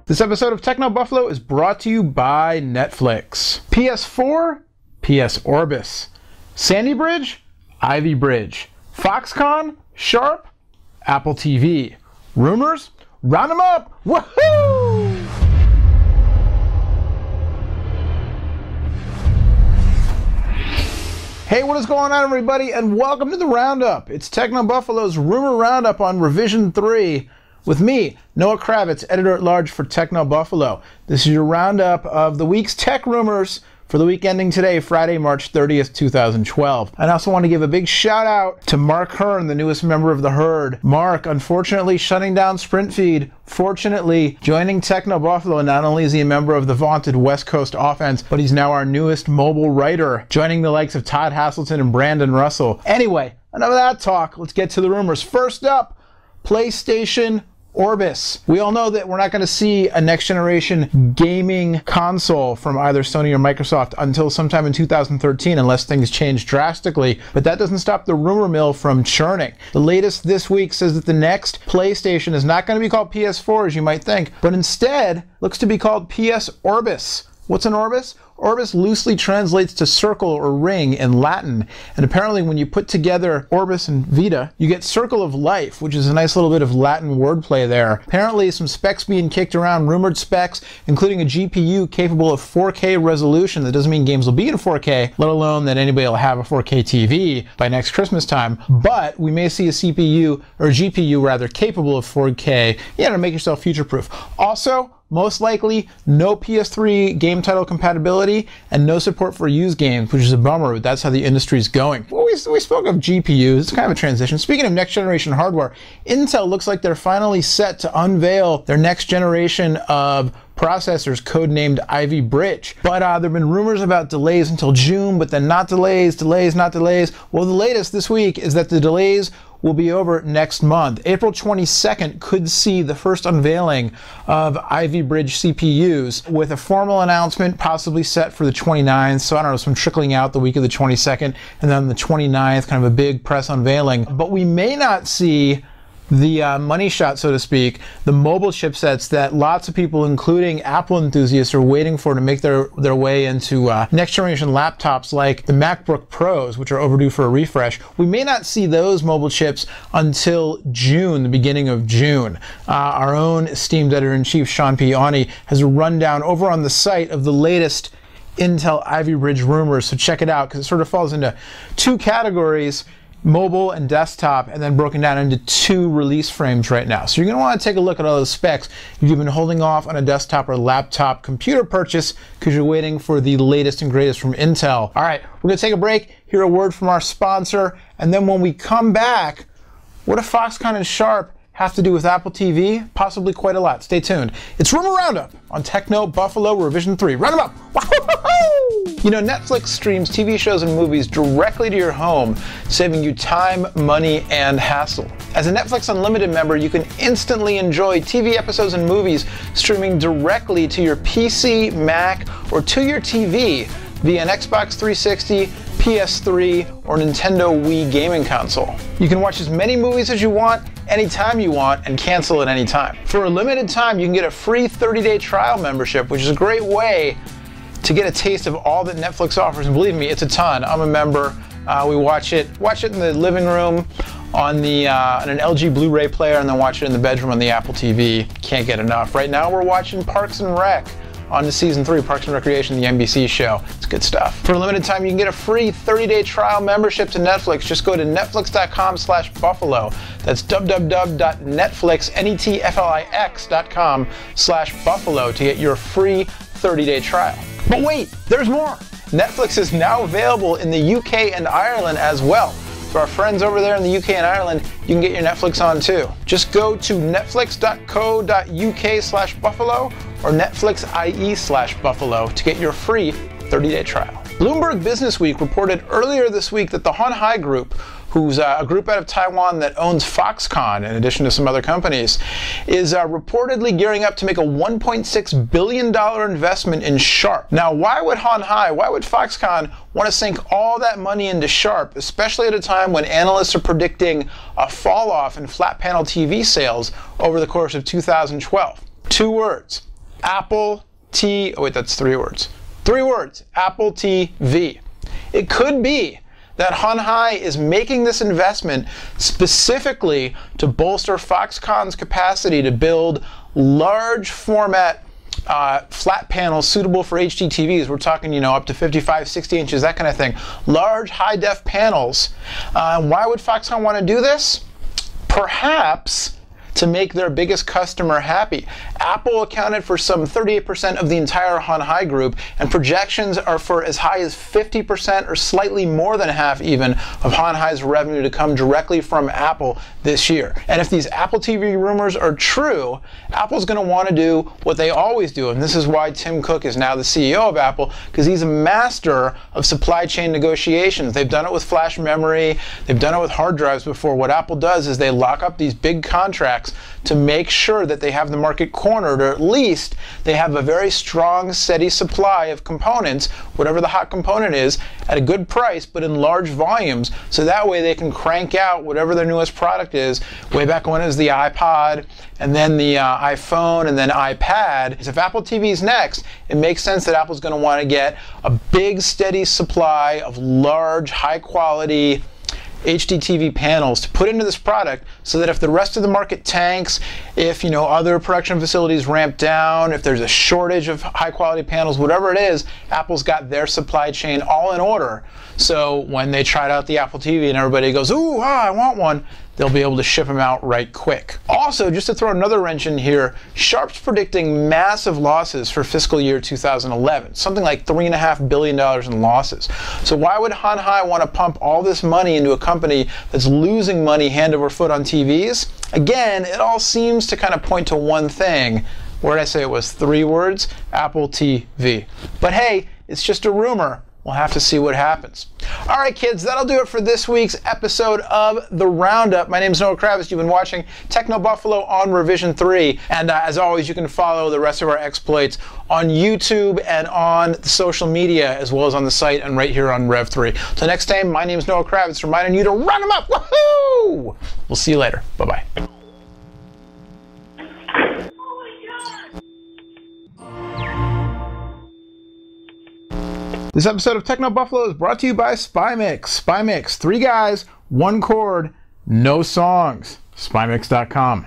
This episode of Techno Buffalo is brought to you by Netflix. PS4, PS Orbis. Sandy Bridge, Ivy Bridge. Foxconn, Sharp, Apple TV. Rumors? Round them up! Woohoo! Hey, what is going on, everybody, and welcome to the Roundup. It's Techno Buffalo's Rumor Roundup on Revision 3 with me, Noah Kravitz, editor-at-large for Techno Buffalo. This is your roundup of the week's tech rumors for the week ending today, Friday, March 30th, 2012. I also want to give a big shout out to Mark Hearn, the newest member of the herd. Mark, unfortunately, shutting down Sprint Feed. Fortunately, joining Techno Buffalo, and not only is he a member of the vaunted West Coast offense, but he's now our newest mobile writer, joining the likes of Todd Haselton and Brandon Russell. Anyway, enough of that talk. Let's get to the rumors. First up, PlayStation Orbis. We all know that we're not going to see a next generation gaming console from either Sony or Microsoft until sometime in 2013 unless things change drastically, but that doesn't stop the rumor mill from churning. The latest this week says that the next PlayStation is not going to be called PS4 as you might think, but instead looks to be called PS Orbis. What's an Orbis? Orbis loosely translates to circle or ring in Latin, and apparently when you put together Orbis and Vita, you get Circle of Life, which is a nice little bit of Latin wordplay there. Apparently some specs being kicked around, rumored specs, including a GPU capable of 4K resolution. That doesn't mean games will be in 4K, let alone that anybody will have a 4K TV by next Christmas time, but we may see a CPU, or GPU rather, capable of 4K, to make yourself future-proof. Also, most likely, no PS3 game title compatibility and no support for used games, which is a bummer, but that's how the industry's going. Well, we spoke of GPUs, it's kind of a transition. Speaking of next generation hardware, Intel looks like they're finally set to unveil their next generation of processors codenamed Ivy Bridge. But there have been rumors about delays until June, but then not delays, not delays. Well, the latest this week is that the delays will be over next month. April 22nd could see the first unveiling of Ivy Bridge CPUs with a formal announcement possibly set for the 29th. So I don't know, some trickling out the week of the 22nd and then the 29th, kind of a big press unveiling. But we may not see the money shot, so to speak, the mobile chipsets that lots of people, including Apple enthusiasts, are waiting for to make their way into next generation laptops like the MacBook Pros, which are overdue for a refresh. We may not see those mobile chips until June, the beginning of June. Our own esteemed editor-in-chief, Sean P. Awney, has a rundown over on the site of the latest Intel Ivy Bridge rumors, so check it out, because it sort of falls into two categories: mobile and desktop, and then broken down into two release frames right now. So you're going to want to take a look at all those specs if you've been holding off on a desktop or laptop computer purchase because you're waiting for the latest and greatest from Intel. All right, we're going to take a break, hear a word from our sponsor, and then when we come back, what do Foxconn and Sharp have to do with Apple TV? Possibly quite a lot. Stay tuned. It's Rumor Roundup on Techno Buffalo Revision 3. Round them up! You know, Netflix streams TV shows and movies directly to your home, saving you time, money, and hassle. As a Netflix Unlimited member, you can instantly enjoy TV episodes and movies streaming directly to your PC, Mac, or to your TV via an Xbox 360, PS3, or Nintendo Wii gaming console. You can watch as many movies as you want, anytime you want, and cancel at any time. For a limited time, you can get a free 30-day trial membership, which is a great way to get a taste of all that Netflix offers. And believe me, it's a ton. I'm a member. We watch it in the living room on an LG Blu-ray player, and then watch it in the bedroom on the Apple TV. Can't get enough. Right now, we're watching Parks and Rec on to season 3, Parks and Recreation, the NBC show. It's good stuff. For a limited time, you can get a free 30-day trial membership to Netflix. Just go to netflix.com/buffalo. That's www.netflix.com/buffalo to get your free 30-day trial. But wait, there's more. Netflix is now available in the UK and Ireland as well. For our friends over there in the UK and Ireland, you can get your Netflix on too. Just go to netflix.co.uk/buffalo or netflix.ie/buffalo to get your free 30-day trial. Bloomberg Businessweek reported earlier this week that the Hon Hai Group, who's a group out of Taiwan that owns Foxconn, in addition to some other companies, is reportedly gearing up to make a $1.6 billion investment in Sharp. Now, why would Foxconn want to sink all that money into Sharp, especially at a time when analysts are predicting a fall off in flat panel TV sales over the course of 2012? 2 words. Apple T. Oh wait, that's 3 words. 3 words. Apple TV. It could be that Hon Hai is making this investment specifically to bolster Foxconn's capacity to build large format flat panels suitable for HDTVs. We're talking, up to 55, 60 inches, that kind of thing. Large, high-def panels. Why would Foxconn want to do this? Perhaps to make their biggest customer happy. Apple accounted for some 38% of the entire Hon Hai group, and projections are for as high as 50% or slightly more than half even of Hon Hai's revenue to come directly from Apple this year. And if these Apple TV rumors are true, Apple's going to want to do what they always do, and this is why Tim Cook is now the CEO of Apple, because he's a master of supply chain negotiations. They've done it with flash memory, they've done it with hard drives before. What Apple does is they lock up these big contracts to make sure that they have the market cornered, or at least they have a very strong, steady supply of components, whatever the hot component is, at a good price, but in large volumes, so that way they can crank out whatever their newest product is. Way back when it was the iPod, and then the iPhone, and then iPad. If Apple TV is next, it makes sense that Apple's going to want to get a big, steady supply of large, high-quality HDTV panels to put into this product, so that if the rest of the market tanks, if other production facilities ramp down, if there's a shortage of high quality panels, whatever it is, Apple's got their supply chain all in order. So when they tried out the Apple TV and everybody goes, ooh, I want one, they'll be able to ship them out right quick. Also, just to throw another wrench in here, Sharp's predicting massive losses for fiscal year 2011, something like $3.5 billion in losses. So why would Hon Hai want to pump all this money into a company that's losing money hand over foot on TVs? Again, it all seems to kind of point to one thing. Where did I say it was? 3 words? Apple TV. But hey, it's just a rumor. We'll have to see what happens. All right, kids, that'll do it for this week's episode of The Roundup. My name is Noah Kravitz. You've been watching Techno Buffalo on Revision 3. And as always, you can follow the rest of our exploits on YouTube and on the social media, as well as on the site and right here on Rev 3. Till next time, my name is Noah Kravitz, reminding you to run them up. Woohoo! We'll see you later. Bye-bye. This episode of Techno Buffalo is brought to you by SpyMix. SpyMix, 3 guys, 1 chord, no songs. SpyMix.com.